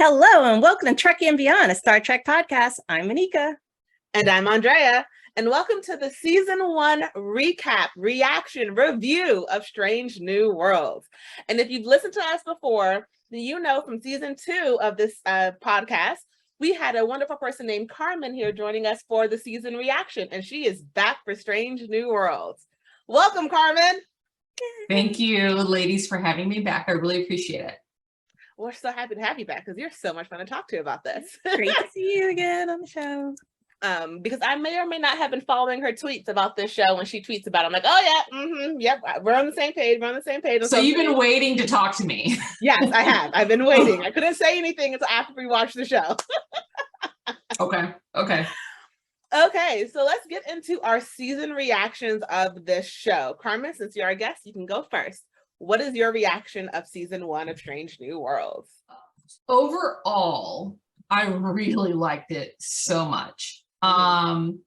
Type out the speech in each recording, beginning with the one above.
Hello and welcome to Trekkie and Beyond, a Star Trek podcast. I'm Monica. And I'm Andrea. And welcome to the season 1 recap, reaction, review of Strange New Worlds. And if you've listened to us before, then you know from season 2 of this podcast, we had a wonderful person named Carmen here joining us for the season reaction. And she is back for Strange New Worlds. Welcome, Carmen. Thank you, ladies, for having me back. I really appreciate it. We're so happy to have you back because you're so much fun to talk to about this. Great to see you again on the show. Because I may or may not have been following her tweets about this show. When she tweets about it, I'm like, oh yeah, yep, we're on the same page. So you've been waiting to talk to me. Yes, I have. I've been waiting. I couldn't say anything until after we watched the show. Okay. Okay, so let's get into our season reactions of this show. Carmen, since you're our guest, you can go first. What is your reaction of season 1 of Strange New Worlds? Overall, I really liked it so much. And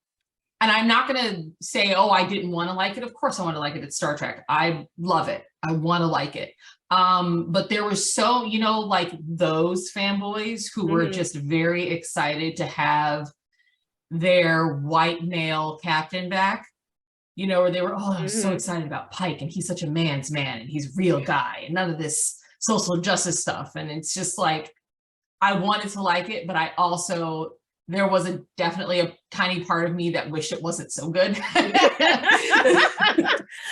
I'm not going to say, oh, I didn't want to like it. Of course I want to like it. It's Star Trek. I love it. I want to like it. But there was so, like those fanboys who were just very excited to have their white male captain back, where they were, I'm so excited about Pike and he's such a man's man and he's a real guy and none of this social justice stuff. And it's just like, I wanted to like it, but there was definitely a tiny part of me that wished it wasn't so good.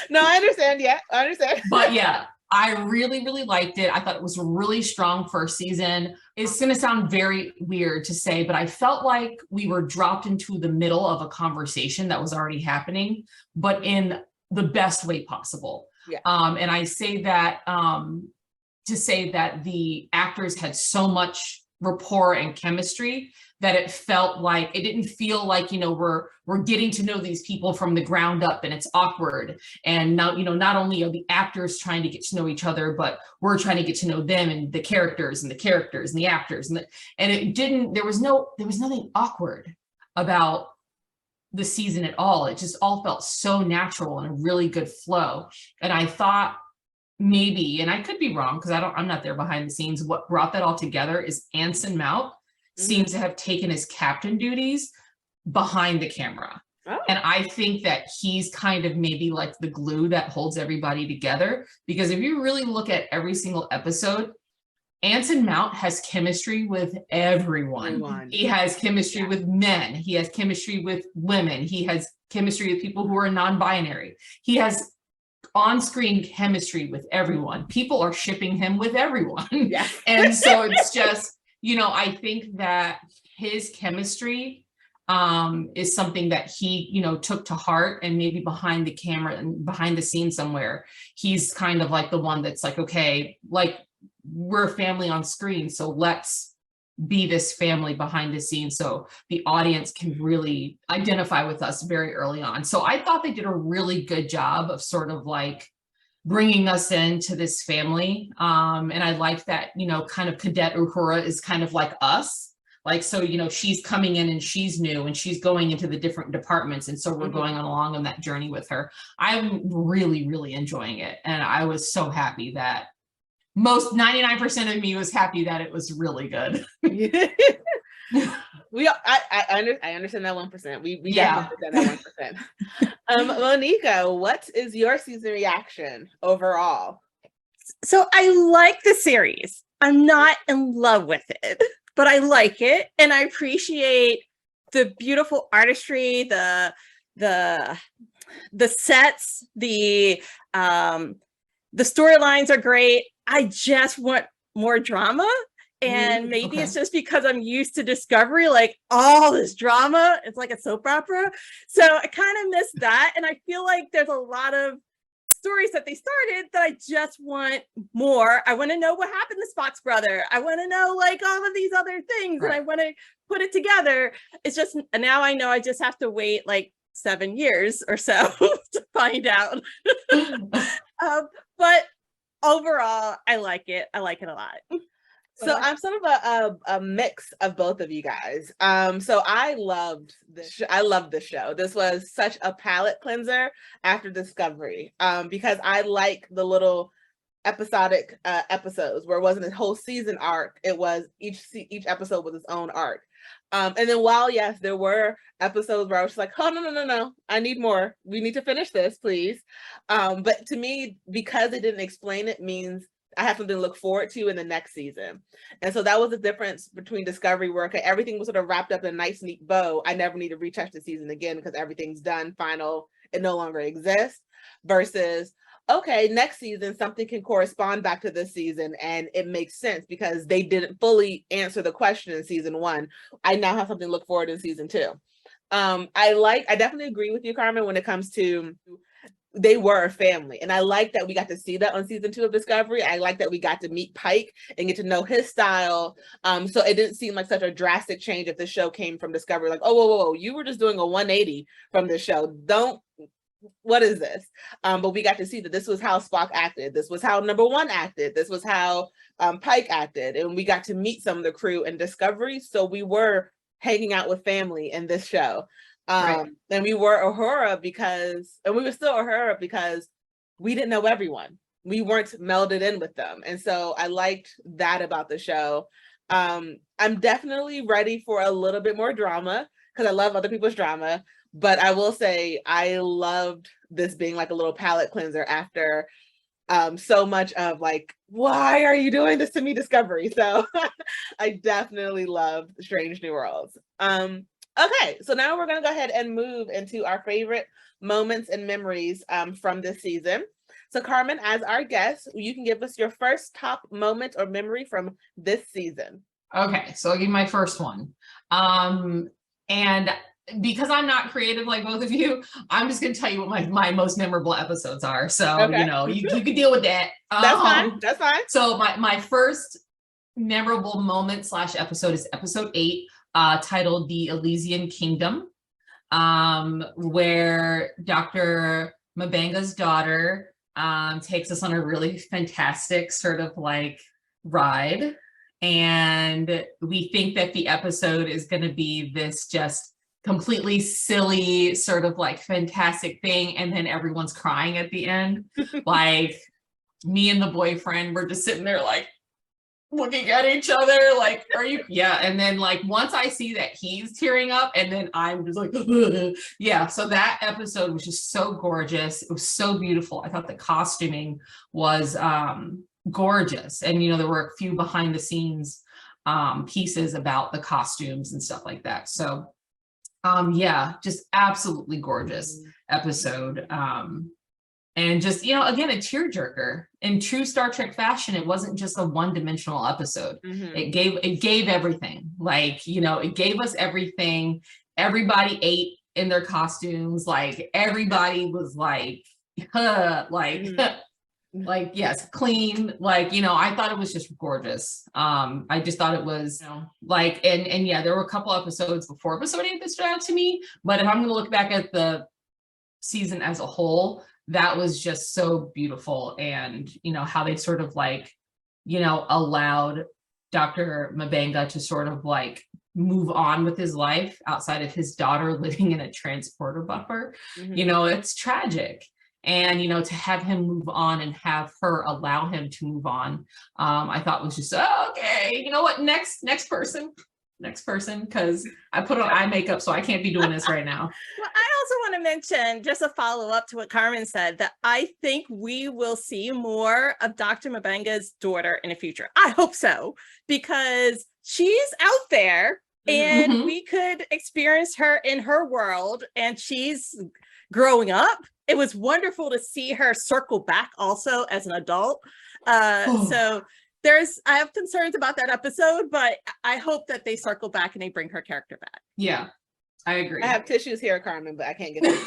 No, I understand. Yeah, I understand. But yeah, I really, really liked it. I thought it was a really strong first season. It's going to sound very weird to say, but I felt like we were dropped into the middle of a conversation that was already happening, but in the best way possible. Yeah. And I say that to say that the actors had so much rapport and chemistry that it didn't feel like, we're getting to know these people from the ground up and it's awkward. And now, not only are the actors trying to get to know each other, but we're trying to get to know them and the characters and the actors. There was nothing awkward about the season at all. It just all felt so natural and a really good flow. And I thought maybe, and I could be wrong because I'm not there behind the scenes, what brought that all together is Anson Mount seems to have taken his captain duties behind the camera. Oh. And I think that he's kind of maybe like the glue that holds everybody together, because if you really look at every single episode, Anson Mount has chemistry with everyone. He has chemistry with men. He has chemistry with women. He has chemistry with people who are non-binary. He has on-screen chemistry with everyone. People are shipping him with everyone. Yeah. And so it's just, I think that his chemistry is something that he, took to heart, and maybe behind the camera and behind the scenes somewhere, he's kind of like the one that's like, okay, like we're a family on screen, so let's be this family behind the scenes so the audience can really identify with us very early on. So I thought they did a really good job of sort of like bringing us into this family. And I like that, kind of Cadet Uhura is kind of like us. Like, so, she's coming in and she's new and she's going into the different departments. And so we're going along on that journey with her. I'm really, really enjoying it. And I was so happy that 99% of me was happy that it was really good. I understand that 1%. We definitely understand that 1%. Monica, what is your season reaction overall? So I like the series. I'm not in love with it, but I like it, and I appreciate the beautiful artistry, the sets, the storylines are great. I just want more drama. And maybe it's just because I'm used to Discovery, like all this drama. It's like a soap opera. So I kind of miss that. And I feel like there's a lot of stories that they started that I just want more. I want to know what happened to Spock's brother. I want to know like all of these other things. Right. And I want to put it together. It's just, now I know I just have to wait like 7 years or so to find out. But overall, I like it. I like it a lot. So I'm sort of a mix of both of you guys. So I loved this. I loved the show. This was such a palate cleanser after Discovery, because I like the little episodic episodes where it wasn't a whole season arc. It was each episode was its own arc. And then while yes, there were episodes where I was just like, oh no, I need more. We need to finish this, please. But to me, because they didn't explain it, means I have something to look forward to in the next season. And so that was the difference between Discovery, where everything was sort of wrapped up in a nice, neat bow. I never need to retouch the season again because everything's done, final, it no longer exists, versus, okay, next season, something can correspond back to this season and it makes sense because they didn't fully answer the question in season 1. I now have something to look forward to in season 2. I definitely agree with you, Carmen, when it comes to they were a family. And I like that we got to see that on season 2 of Discovery. I like that we got to meet Pike and get to know his style. So it didn't seem like such a drastic change if the show came from Discovery, like, oh, whoa, you were just doing a 180 from the show. What is this? But we got to see that this was how Spock acted. This was how number 1 acted. This was how Pike acted. And we got to meet some of the crew in Discovery. So we were hanging out with family in this show. Right. And we were Uhura we were still Uhura because we didn't know everyone. We weren't melded in with them. And so I liked that about the show. I'm definitely ready for a little bit more drama because I love other people's drama. But I will say I loved this being like a little palate cleanser after so much of like, why are you doing this to me, Discovery? So I definitely loved Strange New Worlds. Okay, so now we're going to go ahead and move into our favorite moments and memories from this season. So Carmen, as our guest, you can give us your first top moment or memory from this season. Okay, so I'll give you my first one. And because I'm not creative like both of you, I'm just going to tell you what my most memorable episodes are. So, okay. You can deal with that. That's fine. So my first memorable moment / episode is episode 8. Titled The Elysian Kingdom, where Dr. M'Benga's daughter takes us on a really fantastic sort of like ride. And we think that the episode is going to be this just completely silly sort of like fantastic thing. And then everyone's crying at the end. Like me and the boyfriend were just sitting there like, looking at each other like, are you? Yeah. And then like once I see that he's tearing up and then I'm just like, yeah. So that episode was just so gorgeous. It was so beautiful. I thought the costuming was gorgeous. And there were a few behind the scenes pieces about the costumes and stuff like that. So yeah, just absolutely gorgeous episode. And just, again, a tearjerker. In true Star Trek fashion, it wasn't just a one-dimensional episode. Mm-hmm. It gave everything. Like, it gave us everything. Everybody ate in their costumes. Like, everybody was like, like, yes, clean. Like, I thought it was just gorgeous. I just thought it was like, and yeah, there were a couple episodes before episode 8 that stood out to me. But if I'm going to look back at the season as a whole, that was just so beautiful. And, how they sort of like, allowed Dr. M'Benga to sort of like move on with his life outside of his daughter living in a transporter buffer. Mm-hmm. It's tragic. And, to have him move on and have her allow him to move on, I thought was just, okay, you know what, next person, because I put on eye makeup, so I can't be doing this right now. Well, I also want to mention, just a follow-up to what Carmen said, that I think we will see more of Dr. M'Benga's daughter in the future. I hope so, because she's out there and mm-hmm. we could experience her in her world, and she's growing up. It was wonderful to see her circle back also as an adult. So I have concerns about that episode, but I hope that they circle back and they bring her character back. Yeah, I agree. I have tissues here, Carmen, but I can't get it.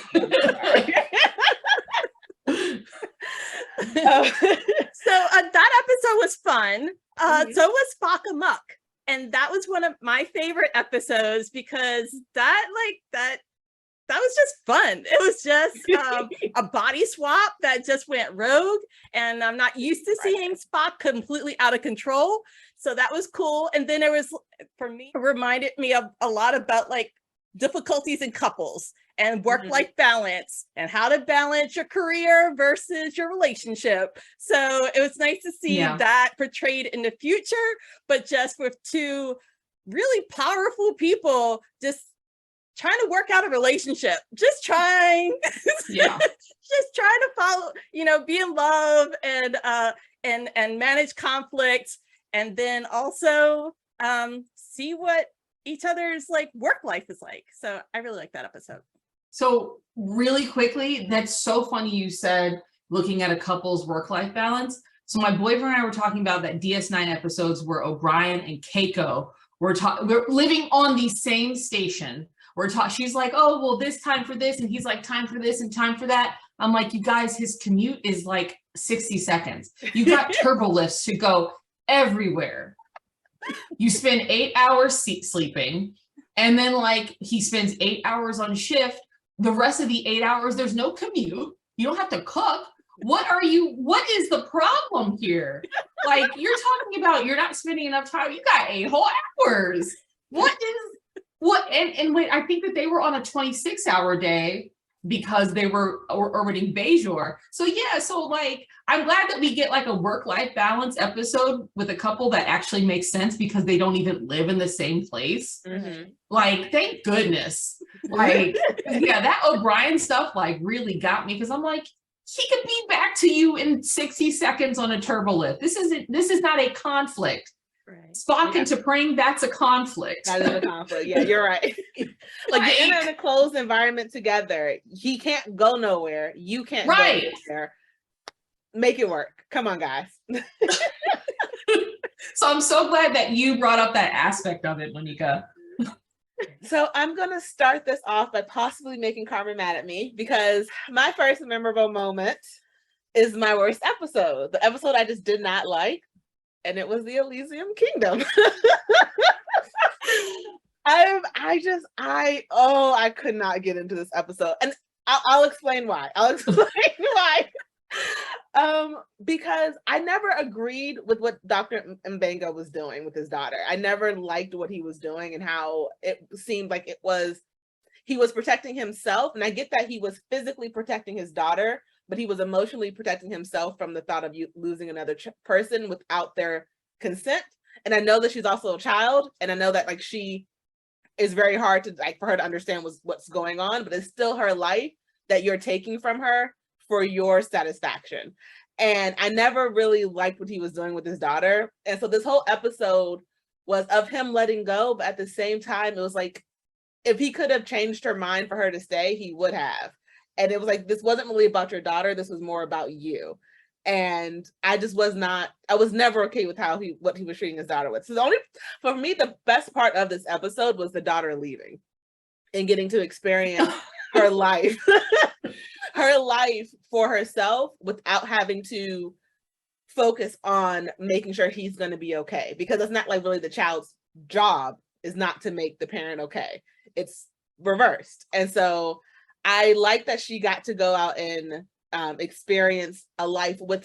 So that episode was fun. So was Spock Amok. And that was one of my favorite episodes because that was just fun. It was just a body swap that just went rogue. And I'm not used to seeing Spock completely out of control. So that was cool. And then for me, it reminded me of a lot about like difficulties in couples and work-life balance and how to balance your career versus your relationship. So it was nice to see that portrayed in the future, but just with two really powerful people just trying to work out a relationship, just trying to follow, be in love and manage conflict, and then also see what each other's like work life is like. So I really like that episode. So really quickly, that's so funny you said looking at a couple's work-life balance. So my boyfriend and I were talking about that DS9 episodes where O'Brien and Keiko we're living on the same station. She's like, oh, well, this time for this. And he's like, time for this and time for that. I'm like, you guys, his commute is like 60 seconds. You got turbo lifts to go everywhere. You spend 8 hours sleeping. And then like he spends 8 hours on shift. The rest of the 8 hours, there's no commute. You don't have to cook. What is the problem here? Like, you're talking about you're not spending enough time. You got 8 whole hours. And wait, I think that they were on a 26-hour day because they were orbiting Bajor. So yeah, so like, I'm glad that we get like a work-life balance episode with a couple that actually makes sense because they don't even live in the same place. Mm-hmm. Like, thank goodness. Like, yeah, that O'Brien stuff like really got me because I'm like, he could be back to you in 60 seconds on a turbo lift. This is not a conflict. Right. Spock and T'Pring, that's a conflict. That is a conflict. Yeah, you're right. Like you're in a closed environment together. He can't go nowhere. You can't go nowhere. Make it work. Come on, guys. So I'm so glad that you brought up that aspect of it, Monica. So I'm going to start this off by possibly making Carmen mad at me because my first memorable moment is my worst episode. The episode I just did not like, and it was the Elysium Kingdom. I could not get into this episode. And I'll explain why. Because I never agreed with what Dr. Mbenga was doing with his daughter. I never liked what he was doing and how it seemed like he was protecting himself. And I get that he was physically protecting his daughter, but he was emotionally protecting himself from the thought of losing another person without their consent. And I know that she's also a child, and I know that like she is very hard to for her to understand what's going on, but it's still her life that you're taking from her for your satisfaction. And I never really liked what he was doing with his daughter. And so this whole episode was of him letting go, but at the same time, it was like, if he could have changed her mind for her to stay, he would have. And it was like, this wasn't really about your daughter. This was more about you. And I was never okay with what he was treating his daughter with. So for me, the best part of this episode was the daughter leaving and getting to experience her life, her life for herself without having to focus on making sure he's going to be okay. Because it's not like really the child's job is not to make the parent okay. It's reversed. And so I like that she got to go out and experience a life with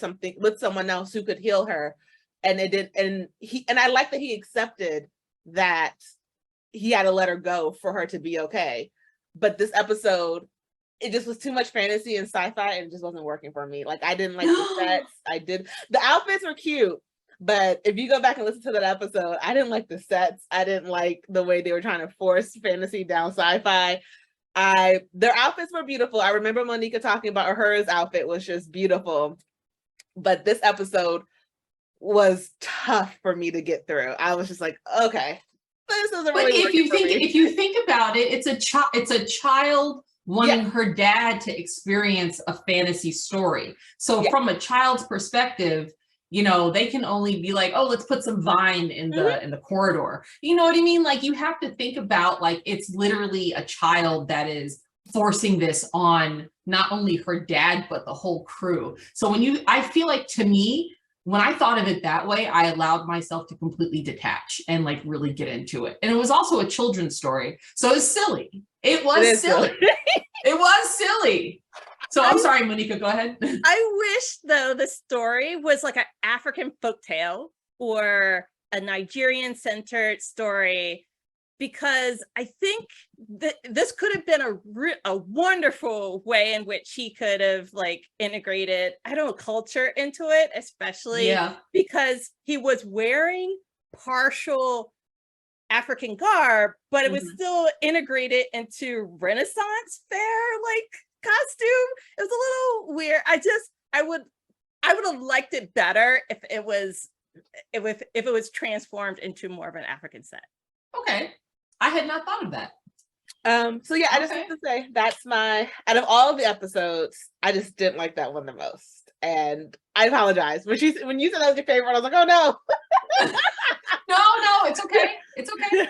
someone else who could heal her. And it did. And I like that he accepted that he had to let her go for her to be okay. But this episode, it just was too much fantasy and sci-fi, and it just wasn't working for me. Like, I didn't like the sets. The outfits were cute, but if you go back and listen to that episode, I didn't like the sets. I didn't like the way they were trying to force fantasy down sci-fi. Their outfits were beautiful. I remember Monica talking about hers outfit was just beautiful, but this episode was tough for me to get through. I was just like, okay, this isn't really. But if you think about it, it's a child wanting her dad to experience a fantasy story. So from a child's perspective, they can only be like, oh, let's put some vine in the corridor. You know what I mean? Like, you have to think about, like, it's literally a child that is forcing this on not only her dad, but the whole crew. So I feel like, to me, when I thought of it that way, I allowed myself to completely detach and like really get into it. And it was also a children's story. So it's silly. It was silly. It was silly. So I'm sorry, Monica, go ahead. I wish, though, the story was like an African folktale or a Nigerian-centered story because I think that this could have been a wonderful way in which he could have like integrated, I don't know, culture into it, especially because he was wearing partial African garb, but it was still integrated into Renaissance fair like costume. It was a little weird. I would have liked it better if it was transformed into more of an African set. Okay. I had not thought of that. So yeah, I just have to say that's out of all of the episodes, I just didn't like that one the most. And I apologize. When you said that was your favorite, I was like, oh no. No, it's okay. It's okay.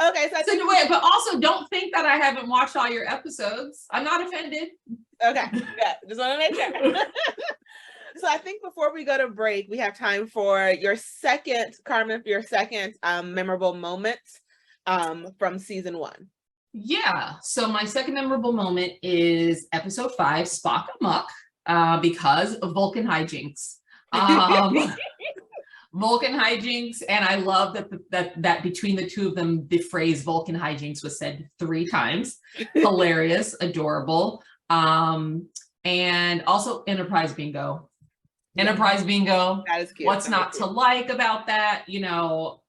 Okay, so I think but also don't think that I haven't watched all your episodes. I'm not offended. Okay, yeah, just want to make sure. So I think before we go to break, we have time for your second, Carmen, for your second memorable moment from season 1. Yeah. So my second memorable moment is episode 5, Spock Amok, because of Vulcan hijinks. Vulcan hijinks, and I love that between the two of them, the phrase Vulcan hijinks was said 3 times. Hilarious, adorable. And also Enterprise Bingo. Enterprise Bingo. That is cute. What's not to like about that? You know,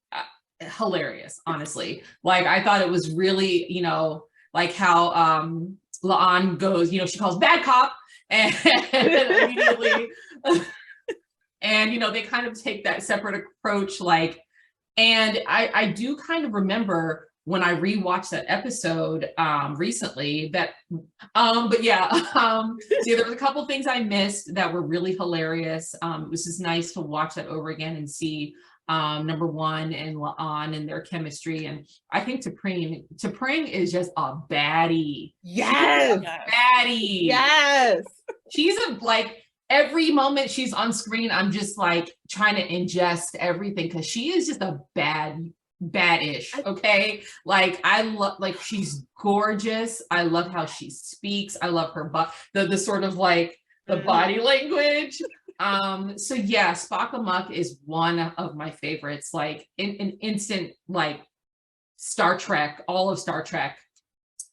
hilarious, honestly. Like, I thought it was really, you know, like how La'an goes, you know, she calls bad cop, and immediately and you know, they kind of take that separate approach, like, and I do kind of remember when I rewatched that episode recently that but yeah, see, there was a couple things I missed that were really hilarious. It was just nice to watch that over again and see number 1 and La'an and their chemistry. And I think T'Pring is just a baddie. Yes. Baddie. Yes. She's every moment she's on screen, I'm just like trying to ingest everything because she is just a bad-ish. Okay. Like, I love, like, she's gorgeous. I love how she speaks. I love her the sort of like the body language. So yeah, Spock Amok is one of my favorites. Like in an instant, like Star Trek, all of Star Trek.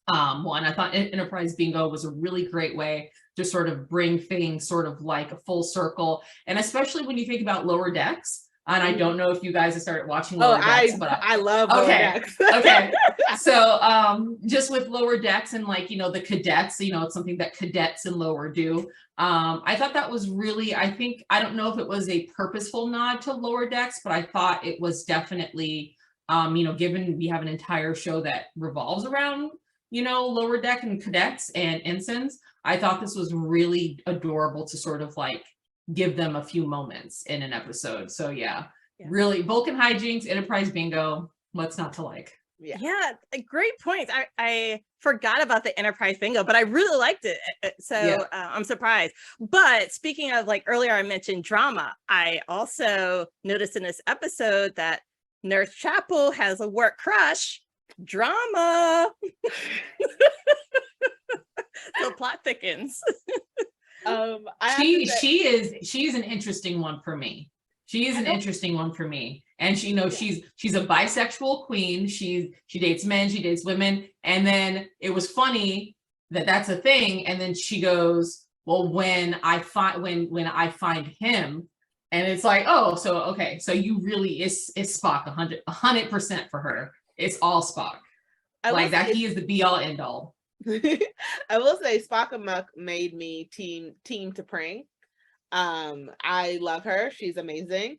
One, I thought Enterprise Bingo was a really great way to sort of bring things sort of like a full circle, and especially when you think about Lower Decks. And I don't know if you guys have started watching Lower Decks, but I love Lower Decks. Okay. So just with Lower Decks and, like, you know, the cadets, you know, it's something that cadets in Lower do. I thought that was really, I don't know if it was a purposeful nod to Lower Decks, but I thought it was definitely, you know, given we have an entire show that revolves around, you know, Lower Deck and cadets and ensigns, I thought this was really adorable to sort of like give them a few moments in an episode. So yeah. Really, Vulcan hijinks, Enterprise Bingo, what's not to like? Yeah, great points. I forgot about the Enterprise Bingo, but I really liked it. So I'm surprised. But speaking of, like, earlier I mentioned drama, I also noticed in this episode that Nurse Chapel has a work crush. Drama. The plot thickens. She's an interesting one for me. She is an interesting one for me. And she, you know, she's a bisexual queen. She dates men, she dates women. And then it was funny that that's a thing. And then she goes, well, when I find him, and it's like, oh, so okay, so you really is Spock 100% for her. It's all Spock. Like that, he is the be all end all. I will say Spock Amok made me team T'Pring. I love her. She's amazing.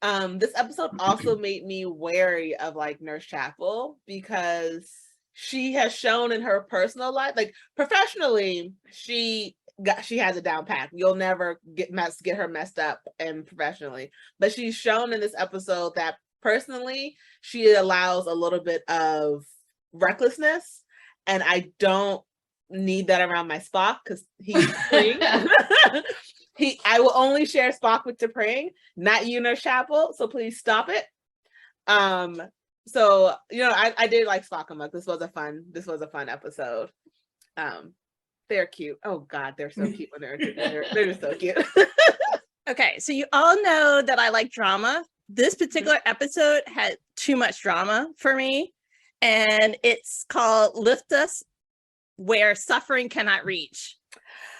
This episode also made me wary of like Nurse Chapel because she has shown in her personal life, like professionally, she has it down pat. You'll never get her messed up and professionally, but she's shown in this episode that personally she allows a little bit of recklessness, and I don't need that around my Spock because he's free. I will only share Spock with T'Pring, not you, Nurse Chapel. So please stop it. So you know, I did like Spock Amok. This was a fun episode. They're cute. Oh God, they're so cute when they're just so cute. Okay, so you all know that I like drama. This particular episode had too much drama for me. And it's called Lift Us Where Suffering Cannot Reach.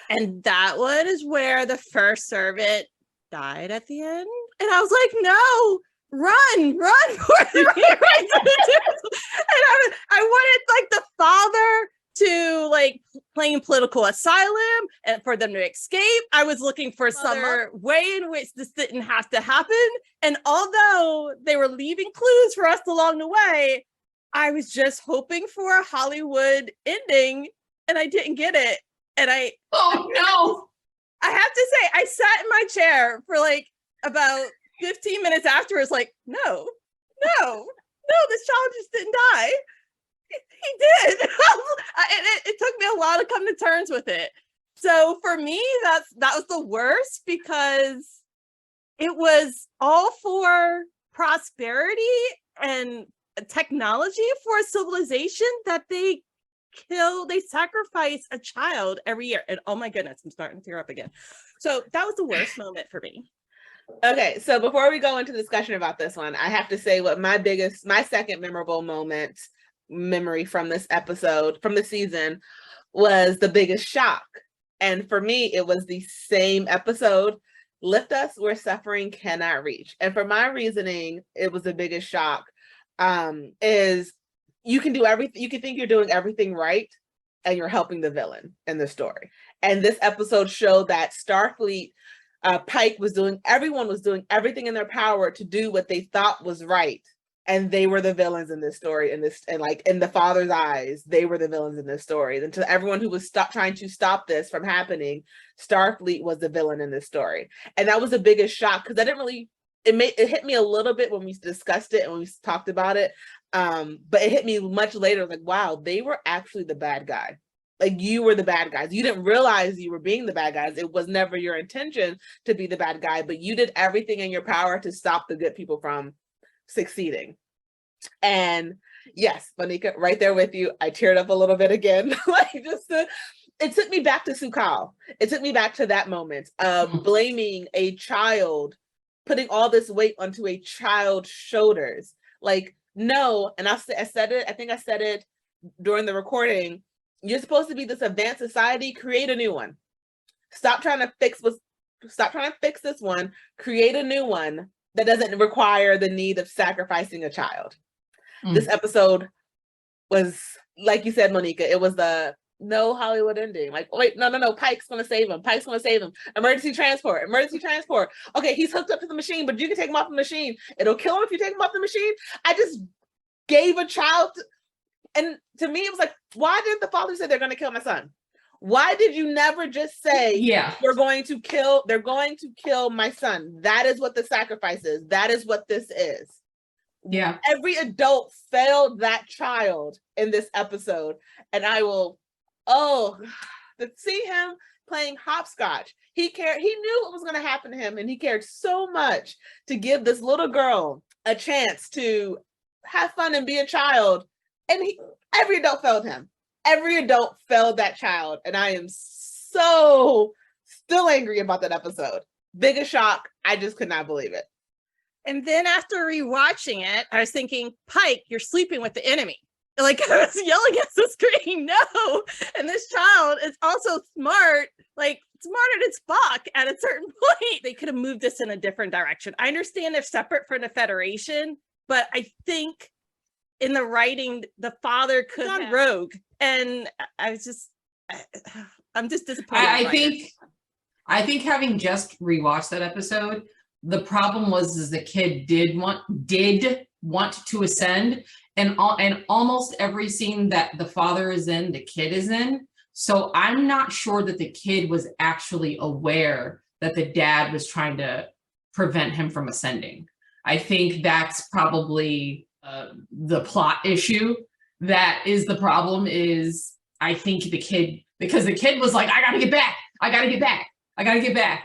And that one is where the first servant died at the end. And I was like, no, run for the right to do. And I wanted like the father to like claim political asylum and for them to escape. I was looking for some other way in which this didn't have to happen. And although they were leaving clues for us along the way, I was just hoping for a Hollywood ending and I didn't get it. And I have to say, I sat in my chair for like about 15 minutes afterwards, like, no, this child just didn't die. He did. It took me a while to come to terms with it. So for me, that was the worst because it was all for prosperity and technology for a civilization that they sacrifice a child every year. And oh my goodness, I'm starting to tear up again. So that was the worst moment for me. Okay, so before we go into discussion about this one, I have to say what my second memorable memory from this episode, from the season, was the biggest shock. And for me, it was the same episode, Lift Us Where Suffering Cannot Reach. And for my reasoning, it was the biggest shock, is you can do everything, you can think you're doing everything right, and you're helping the villain in the story. And this episode showed that Starfleet, Pike everyone was doing everything in their power to do what they thought was right. And they were the villains in this story, and like in the father's eyes, they were the villains in this story. And to everyone who was trying to stop this from happening, Starfleet was the villain in this story. And that was the biggest shock, because I didn't really, it hit me a little bit when we discussed it and when we talked about it. But it hit me much later, like, wow, they were actually the bad guy. Like, you were the bad guys. You didn't realize you were being the bad guys. It was never your intention to be the bad guy, but you did everything in your power to stop the good people from succeeding. And yes, Monica, right there with you. I teared up a little bit again. It took me back to Sukal. It took me back to that moment of blaming a child, putting all this weight onto a child's shoulders. Like, no, and I said it, I think I said it during the recording, you're supposed to be this advanced society, create a new one. Stop trying to fix this one, create a new one that doesn't require the need of sacrificing a child. This episode was, like you said, Monica, it was the no Hollywood ending. Like, wait, no, Pike's gonna save him. Emergency transport. Okay, he's hooked up to the machine, but you can take him off the machine. It'll kill him if you take him off the machine. I just gave a child, and to me, it was like, why didn't the father say they're gonna kill my son? Why did you never just say, they're going to kill my son? That is what the sacrifice is. That is what this is. Yeah. Every adult failed that child in this episode. And to see him playing hopscotch, he knew what was going to happen to him, and he cared so much to give this little girl a chance to have fun and be a child. And every adult failed him. Every adult failed that child. And I am so still angry about that episode. Biggest shock. I just could not believe it. And then after rewatching it, I was thinking, Pike, you're sleeping with the enemy. Like, I was yelling at the screen, no. And this child is also smart, like smarter than Spock at a certain point. They could have moved this in a different direction. I understand they're separate from the Federation, but I think in the writing, the father could have gone rogue. And I'm just disappointed. I think having just rewatched that episode, the problem was the kid did want to ascend, and almost every scene that the father is in, the kid is in. So I'm not sure that the kid was actually aware that the dad was trying to prevent him from ascending. I think that's probably the plot issue. That is the problem. Is I think the kid, because the kid was like, I gotta get back.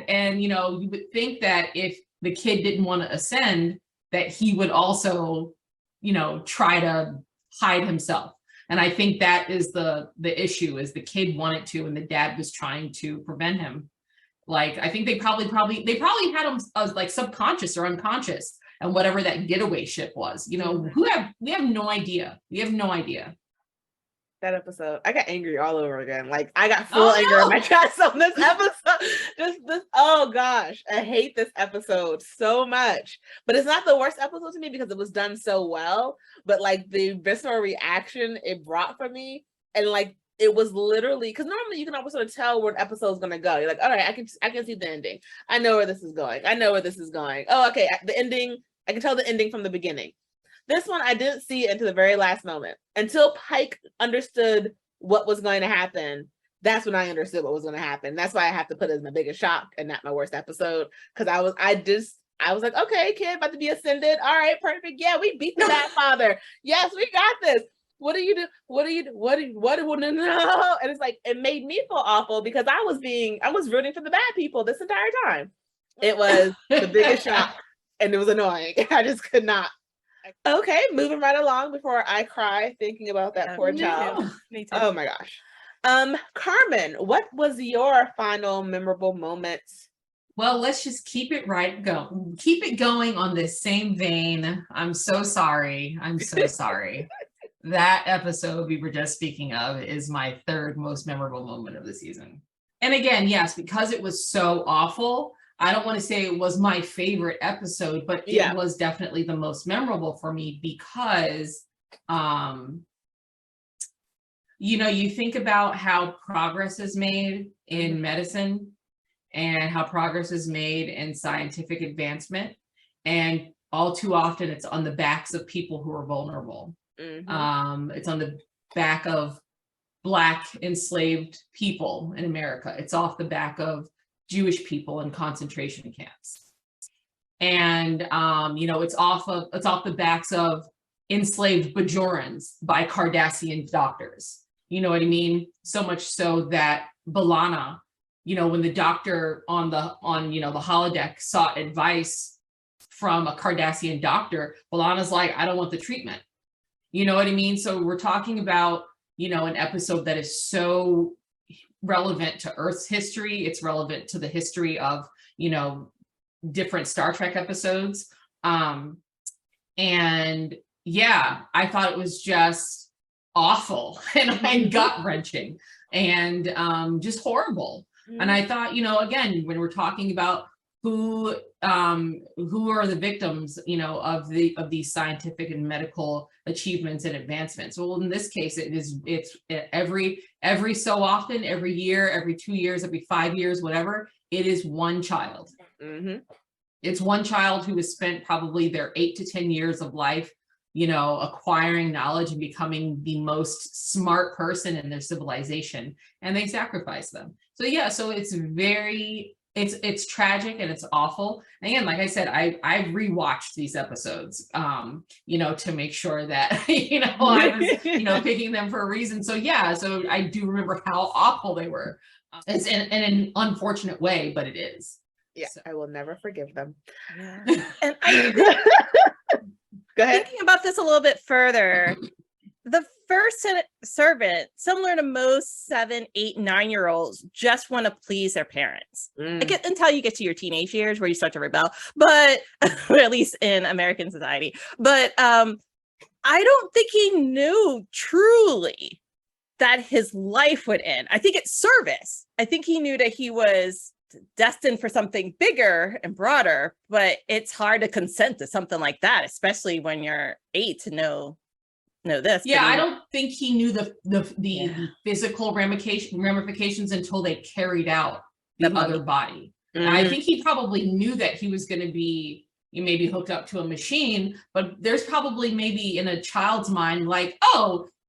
And you would think that if the kid didn't want to ascend, that he would also, try to hide himself. And I think that is the issue, is the kid wanted to, and the dad was trying to prevent him. Like, I think they probably had him as like subconscious or unconscious, and whatever that getaway ship was. You know, we have no idea. We have no idea. That episode, I got angry all over again. Like, I got full anger in my chest on this episode. Oh gosh, I hate this episode so much. But it's not the worst episode to me because it was done so well. But like the visceral reaction it brought for me, and like it was literally, because normally you can always sort of tell where an episode's gonna go. You're like, all right, I can see the ending. I know where this is going. Oh, okay, the ending. I can tell the ending from the beginning. This one, I didn't see it until the very last moment. Until Pike understood what was going to happen, that's when I understood what was going to happen. That's why I have to put it as my biggest shock and not my worst episode. Because I was like, okay, kid, about to be ascended. All right, perfect. Yeah, we beat the bad father. Yes, we got this. What do you do? What no? And it's like, it made me feel awful because I was rooting for the bad people this entire time. It was the biggest shock and it was annoying. I just could not. Okay, moving right along before I cry thinking about that poor child. Me too. Oh my gosh. Carmen, what was your final memorable moment? Well, let's just keep it going on this same vein. I'm so sorry. That episode we were just speaking of is my third most memorable moment of the season. And again, yes, because it was so awful, I don't want to say it was my favorite episode, but it was definitely the most memorable for me because, you know, you think about how progress is made in medicine and how progress is made in scientific advancement. And all too often it's on the backs of people who are vulnerable. Mm-hmm. It's on the back of Black enslaved people in America. It's off the back of Jewish people in concentration camps. And, you know, it's off the backs of enslaved Bajorans by Cardassian doctors. You know what I mean? So much so that B'Elanna, you know, when the doctor on the holodeck sought advice from a Cardassian doctor, B'Elanna's like, I don't want the treatment. You know what I mean? So we're talking about, you know, an episode that is so relevant to Earth's history. It's relevant to the history of, you know, different Star Trek episodes. And yeah, I thought it was just awful and gut-wrenching and just horrible. And I thought, you know, again, when we're talking about who are the victims, you know, of these scientific and medical achievements and advancements. Well, in this case, it's every so often, every year, every 2 years, every 5 years, whatever, it is one child. Mm-hmm. It's one child who has spent probably their 8 to 10 years of life, you know, acquiring knowledge and becoming the most smart person in their civilization, and they sacrifice them. So yeah, so it's it's tragic and it's awful. And again, like I said, I rewatched these episodes, you know, to make sure that, you know, I was, you know, picking them for a reason. So yeah, so I do remember how awful they were. It's in an unfortunate way, but it is. Yeah, so. I will never forgive them. Yeah. And Go ahead. Thinking about this a little bit further, the first servant, similar to most 7, 8, 9-year-olds, just want to please their parents. Until you get to your teenage years where you start to rebel, but at least in American society. But I don't think he knew truly that his life would end. I think it's service. I think he knew that he was destined for something bigger and broader, but it's hard to consent to something like that, especially when you're 8 to know this. Yeah, I don't think he knew the physical ramifications until they carried out the other body. Mm-hmm. I think he probably knew that he was going to be maybe hooked up to a machine, but there's probably maybe in a child's mind like,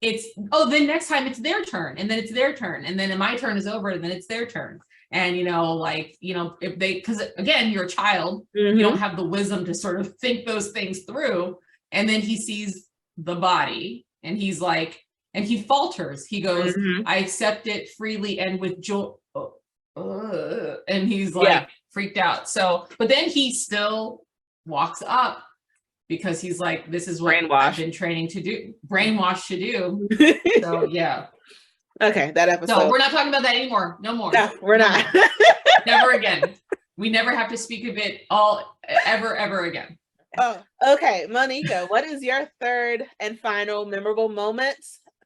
then next time it's their turn, and then it's their turn, and then my turn is over, and then it's their turn. And, you know, like, you know, because again, you're a child, you don't have the wisdom to sort of think those things through. And then he sees the body and he's like, and he falters. He goes, I accept it freely and with joy. And he's like freaked out. So, but then he still walks up because he's like, this is what I've been training to do, brainwashed to do. So, yeah. Okay, that episode. So we're not talking about that anymore. No more. No, we're not. Never again. We never have to speak of it ever again. Oh, okay. Monica, what is your third and final memorable moment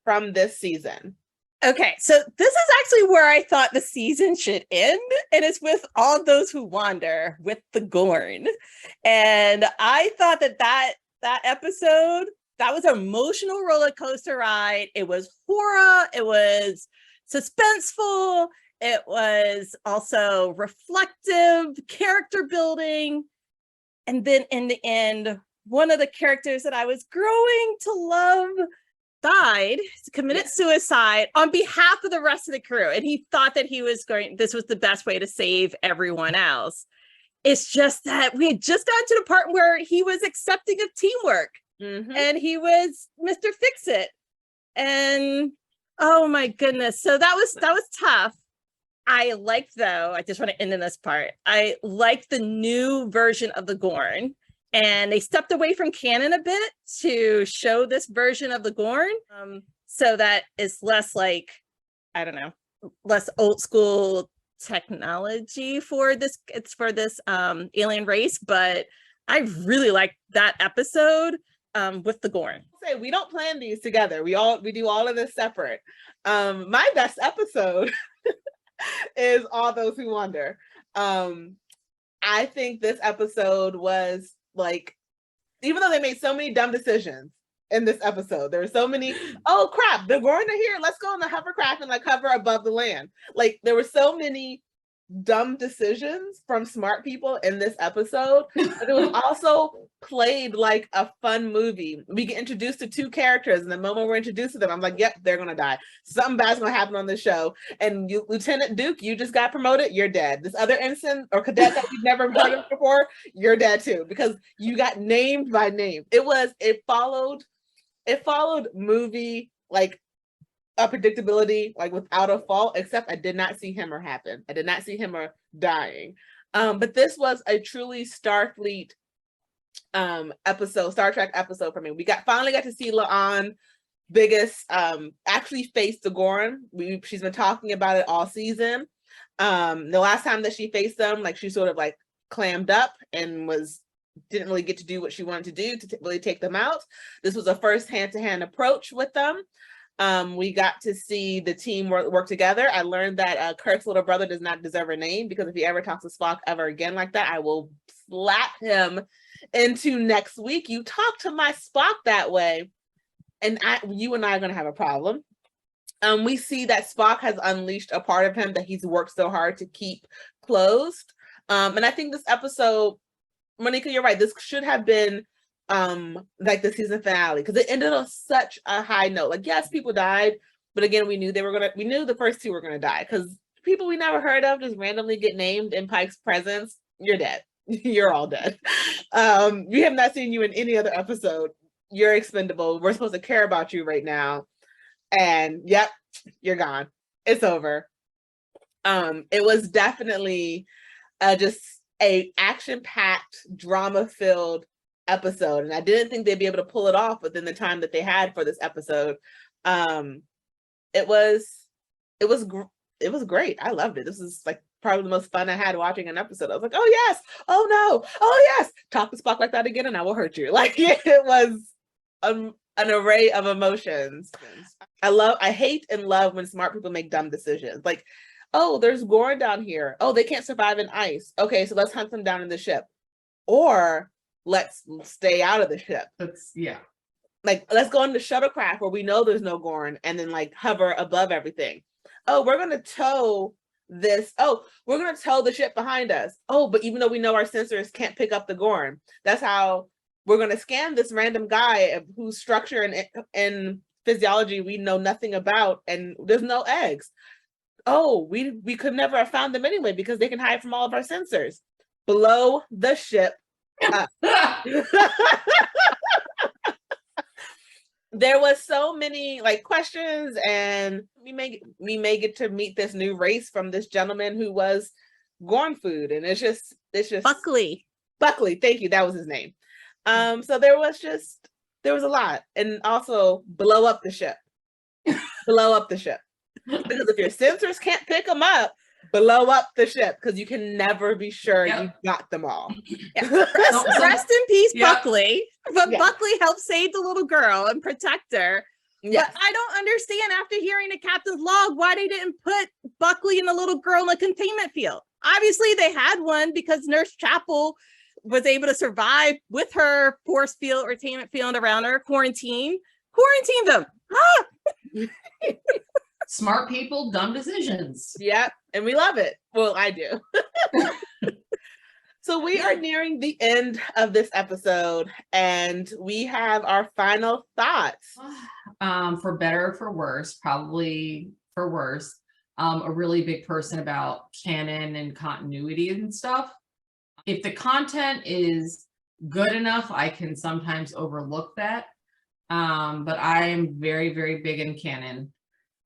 from this season? Okay, so this is actually where I thought the season should end, and it's with All Those Who Wander with the Gorn. And I thought that episode, that was an emotional roller coaster ride. It was horror, it was suspenseful, it was also reflective, character building. And then in the end, one of the characters that I was growing to love died, committed suicide on behalf of the rest of the crew. And he thought that this was the best way to save everyone else. It's just that we had just gotten to the part where he was accepting of teamwork, and he was Mr. Fix-It. And oh my goodness. So that was tough. I just want to end in this part. I liked the new version of the Gorn. And they stepped away from canon a bit to show this version of the Gorn. So that is less like, I don't know, less old school technology for this. It's for this alien race. But I really liked that episode with the Gorn. Say we don't plan these together. We do all of this separate. My best episode is All Those Who Wander. I think this episode was like, even though they made so many dumb decisions in this episode, there were so many, oh crap, they're going to here, let's go on the hovercraft and like hover above the land. Like there were so many dumb decisions from smart people in this episode, but it was also played like a fun movie. We get introduced to two characters, and the moment we're introduced to them, I'm like, yep, they're gonna die. Something bad's gonna happen on this show. And you, Lieutenant Duke, you just got promoted, you're dead. This other ensign or cadet that you've never heard of before, you're dead too, because you got named by name. It followed movie like a predictability, like without a fault, except I did not see him or happen. I did not see him or dying. But this was a truly Starfleet episode, Star Trek episode for me. We finally got to see La'an Biggest actually face the Gorn. She's been talking about it all season. The last time that she faced them, like she sort of like clammed up and didn't really get to do what she wanted to do to really take them out. This was a first hand-to-hand approach with them. We got to see the team work together. I learned that Kirk's little brother does not deserve a name, because if he ever talks to Spock ever again like that, I will slap him into next week. You talk to my Spock that way, and you and I are going to have a problem. We see that Spock has unleashed a part of him that he's worked so hard to keep closed. And I think this episode, Monica, you're right. This should have been like the season finale, because it ended on such a high note. Like, yes, people died, but again, we knew the first two were gonna die, because people we never heard of just randomly get named in Pike's presence. You're dead. You're all dead. We have not seen you in any other episode. You're expendable. We're supposed to care about you right now, and yep, you're gone. It's over. It was definitely just a action-packed, drama-filled episode, and I didn't think they'd be able to pull it off within the time that they had for this episode. It was great. I loved it. This is like probably the most fun I had watching an episode. I was like, oh yes, oh no, oh yes, talk to Spock like that again and I will hurt you. Like, it was an array of emotions. I hate and love when smart people make dumb decisions. Like, oh, there's Gorn down here. Oh, they can't survive in ice. Okay, so let's hunt them down in the ship. Or let's stay out of the ship. Like, let's go on the shuttlecraft where we know there's no Gorn, and then like hover above everything. Oh, we're gonna tow this. Oh, we're gonna tow the ship behind us. Oh, but even though we know our sensors can't pick up the Gorn, that's how we're gonna scan this random guy whose structure and physiology we know nothing about, and there's no eggs. Oh, we could never have found them anyway because they can hide from all of our sensors. Blow the ship up. There was so many like questions, and we may get to meet this new race from this gentleman who was Gorn food, and it's just Buckley, thank you, that was his name. So there was a lot. And also blow up the ship. Blow up the ship, because if your sensors can't pick them up, blow up the ship because you can never be sure Yep. you got them all. Rest in peace, Yep. Buckley. But Yeah. Buckley helped save the little girl and protect her. Yes. But I don't understand, after hearing the captain's log, why they didn't put Buckley and the little girl in a containment field. Obviously, they had one because Nurse Chapel was able to survive with her force field, retainment field around her, quarantine them. Smart people, dumb decisions. Yep. And we love it. Well, I do. So we are nearing the end of this episode, and we have our final thoughts. For better or for worse, probably for worse, a really big person about canon and continuity and stuff. If the content is good enough, I can sometimes overlook that. But I am very, very big in canon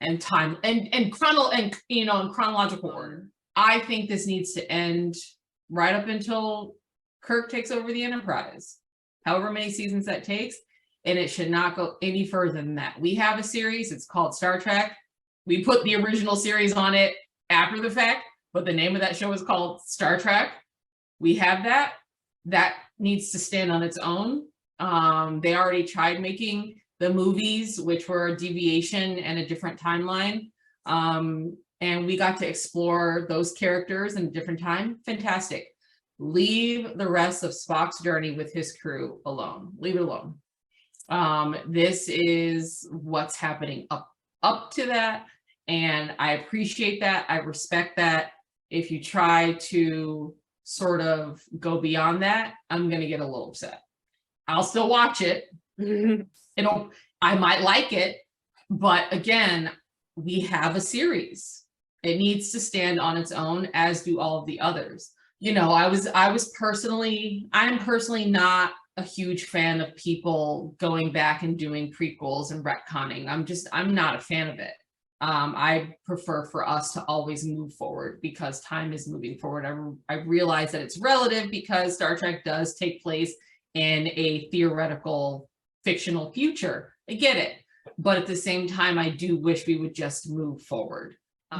and time and chronological order. I think this needs to end right up until Kirk takes over the Enterprise, however many seasons that takes, and it should not go any further than that. We have a series, it's called Star Trek. We put the original series on it after the fact, but the name of that show is called Star Trek. We have that. That needs to stand on its own. They already tried making the movies, which were a deviation and a different timeline. And we got to explore those characters in a different time. Fantastic. Leave the rest of Spock's journey with his crew alone. Leave it alone. This is what's happening up to that. And I appreciate that. I respect that. If you try to sort of go beyond that, I'm going to get a little upset. I'll still watch it. I might like it, but again, we have a series. It needs to stand on its own, as do all of the others. You know, I'm personally not a huge fan of people going back and doing prequels and retconning. I'm not a fan of it. I prefer for us to always move forward because time is moving forward. I realize that it's relative because Star Trek does take place in a theoretical fictional future. I get it. But at the same time, I do wish we would just move forward.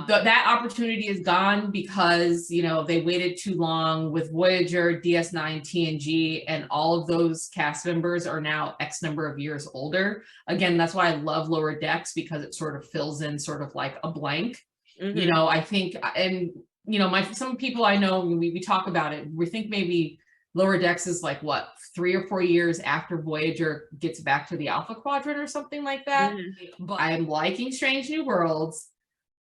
That opportunity is gone because, you know, they waited too long with Voyager, DS9, TNG, and all of those cast members are now X number of years older. Again, that's why I love Lower Decks, because it sort of fills in sort of like a blank. You know, I think, and, you know, some people I know, we talk about it, we think maybe Lower Decks is like, what, 3 or 4 years after Voyager gets back to the Alpha Quadrant or something like that. But I'm liking Strange New Worlds.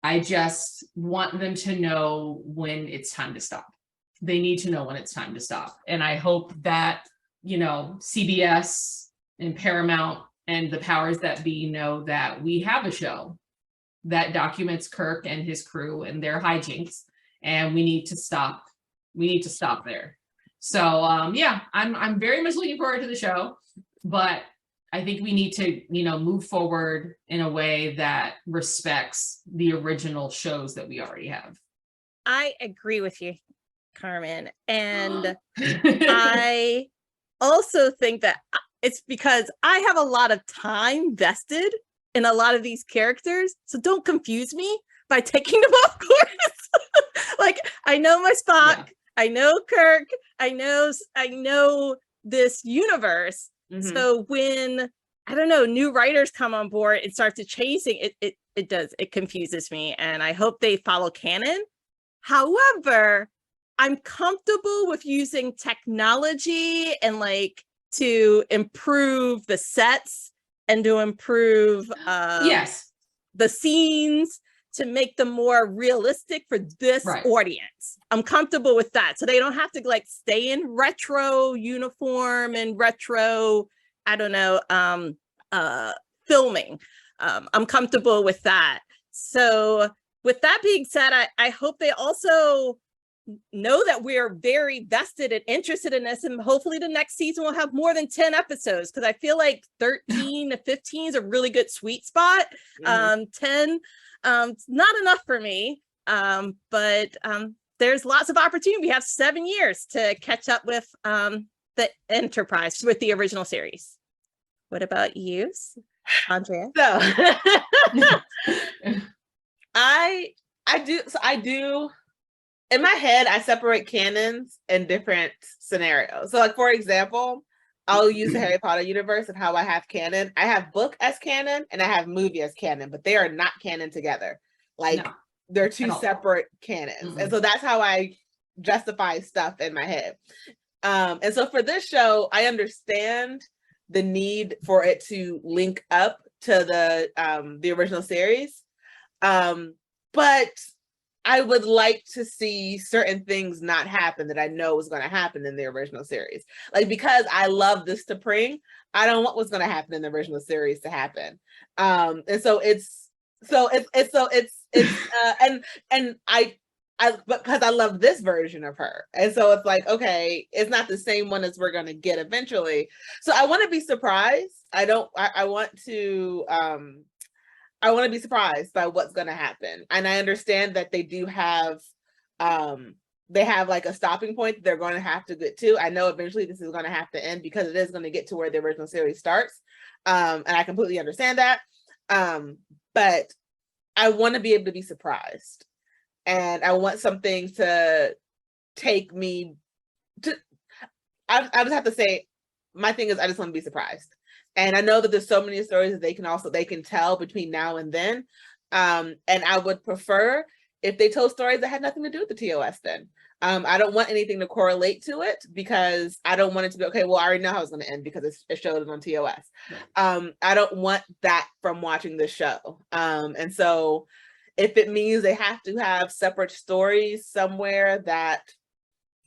I just want them to know when it's time to stop. They need to know when it's time to stop. And I hope that, you know, CBS and Paramount and the powers that be know that we have a show that documents Kirk and his crew and their hijinks, and we need to stop. We need to stop there. So yeah, I'm very much looking forward to the show, but I think we need to, you know, move forward in a way that respects the original shows that we already have. I agree with you, Carmen. And I also think that it's because I have a lot of time vested in a lot of these characters. So don't confuse me by taking them off course. Like, I know my Spock, yeah. I know Kirk, I know this universe. So when, I don't know, new writers come on board and start to chasing it, it confuses me. And I hope they follow canon. However, I'm comfortable with using technology and like to improve the sets and to improve the scenes to make them more realistic for this audience. I'm comfortable with that. So they don't have to like stay in retro uniform and retro, I don't know, filming. I'm comfortable with that. So with that being said, I hope they also know that we're very vested and interested in this, and hopefully the next season will have more than 10 episodes, because I feel like 13 to 15 is a really good sweet spot. 10 not enough for me, but there's lots of opportunity. We have 7 years to catch up with the Enterprise with the original series. What about you, Andrea? So I do in my head, I separate canons in different scenarios. So like, for example, I'll use the Harry Potter universe of how I have canon. I have book as canon and I have movie as canon, but they are not canon together. Like they're two separate canons. And so that's how I justify stuff in my head. And so for this show, I understand the need for it to link up to the original series. But I would like to see certain things not happen that I know was going to happen in the original series. Like, because I love this to Pring, I don't want what's going to happen in the original series to happen. And so because I love this version of her. And so it's like, okay, it's not the same one as we're going to get eventually. So I want to be surprised. I want to be surprised by what's going to happen. And I understand that they do have, they have like a stopping point that they're going to have to get to. I know eventually this is going to have to end because it is going to get to where the original series starts. And I completely understand that. But I want to be able to be surprised. And I want something to take me to, I just have to say, my thing is I just want to be surprised. And I know that there's so many stories that they can tell between now and then. And I would prefer if they told stories that had nothing to do with the TOS then. I don't want anything to correlate to it because I don't want it to be, okay, well, I already know how it's going to end because it showed it on TOS. Right. I don't want that from watching the show. And so if it means they have to have separate stories somewhere that,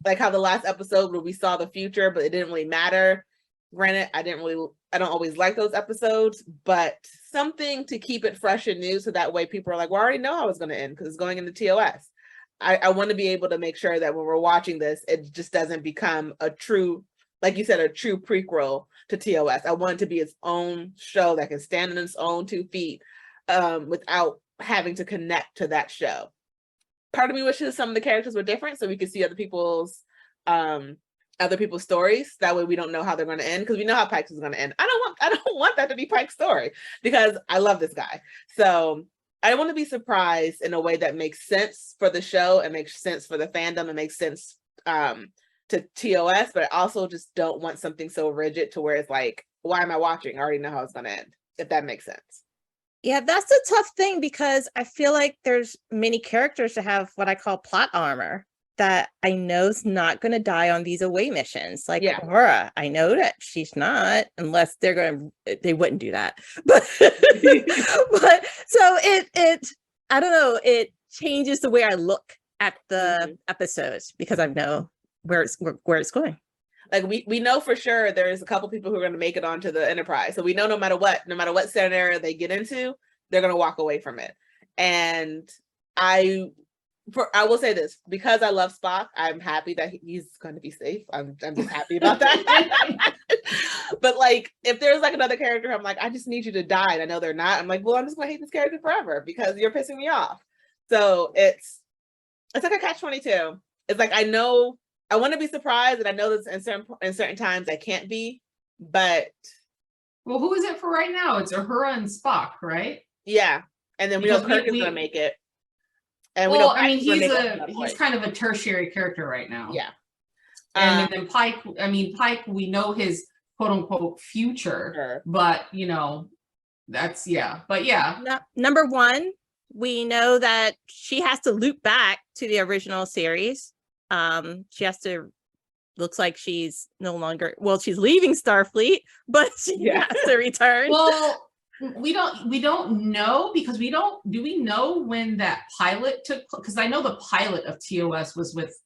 like how the last episode where we saw the future, but it didn't really matter. Granted, I don't always like those episodes, but something to keep it fresh and new so that way people are like, well, I already know how it's going to end because it's going into TOS. I want to be able to make sure that when we're watching this, it just doesn't become a true, like you said, a true prequel to TOS. I want it to be its own show that can stand on its own 2 feet without having to connect to that show. Part of me wishes some of the characters were different so we could see other people's stories. That way we don't know how they're going to end because we know how Pike's is going to end. I don't want that to be Pike's story because I love this guy. So I want to be surprised in a way that makes sense for the show and makes sense for the fandom and makes sense to TOS, but I also just don't want something so rigid to where it's like, why am I watching? I already know how it's going to end, if that makes sense. Yeah, that's a tough thing because I feel like there's many characters that have what I call plot armor that I know is not going to die on these away missions. Like Aurora, I know that she's not, unless they wouldn't do that. But but so it I don't know, it changes the way I look at the episodes because I know where it's going. Like we know for sure there's a couple people who are going to make it onto the Enterprise. So we know no matter what scenario they get into, they're going to walk away from it. And I will say this, because I love Spock, I'm happy that he's going to be safe. I'm just happy about that. But like, if there's like another character, I'm like, I just need you to die. And I know they're not. I'm like, well, I'm just going to hate this character forever because you're pissing me off. So it's like a catch-22. It's like, I know I want to be surprised, and I know that in certain times I can't be, but. Well, who is it for right now? It's Uhura and Spock, right? Yeah. And then we know Kirk is going to make it. And he's kind of a tertiary character right now. Yeah. And then Pike, we know his quote unquote future, but that's But yeah. Number one, we know that she has to loop back to the original series. She has to, looks like she's no longer, she's leaving Starfleet, but she has to return. Well, we don't know because do we know when that pilot took, because I know the pilot of TOS was with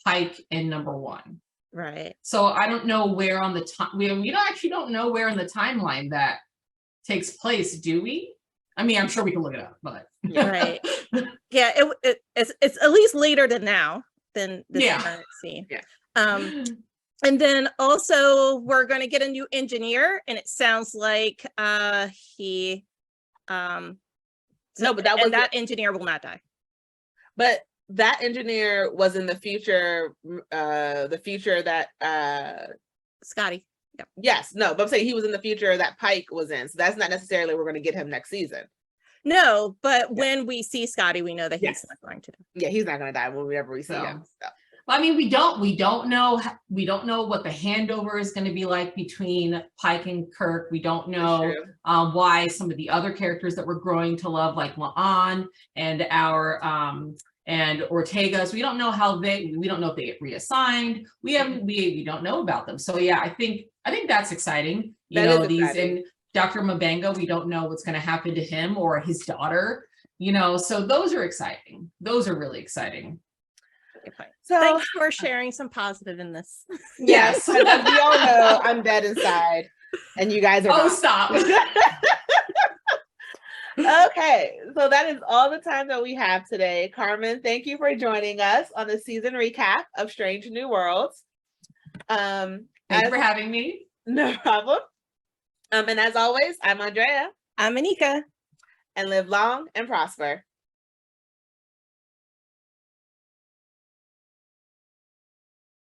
Pike and number 1. Right. So I don't know where on the time, we don't know where in the timeline that takes place, do we? I mean, I'm sure we can look it up, but. Right. Yeah, it's at least later than now. Than this current scene. Yeah. And then also we're going to get a new engineer, and it sounds like he but that engineer will not die. But that engineer was in the future that Scotty. Yep. Yes, no, but I'm saying he was in the future that Pike was in. So that's not necessarily we're going to get him next season. No, but when we see Scotty, we know that he's not going to die. Yeah, he's not going to die whenever we see him. So. I mean, we don't know what the handover is going to be like between Pike and Kirk. We don't know why some of the other characters that we're growing to love, like La'an and our and Ortega. So we don't know we don't know if they get reassigned. We don't know about them. So yeah, I think that's exciting. And Dr. Mbenga, we don't know what's going to happen to him or his daughter. So those are exciting. Those are really exciting. So thanks for sharing some positive in this. Yes, as we all know, I'm dead inside, and you guys are. Oh, stop. Okay, so that is all the time that we have today. Carmen, thank you for joining us on the season recap of Strange New Worlds. Thank you for having me. No problem. And as always, I'm Andrea. I'm Anika. And live long and prosper.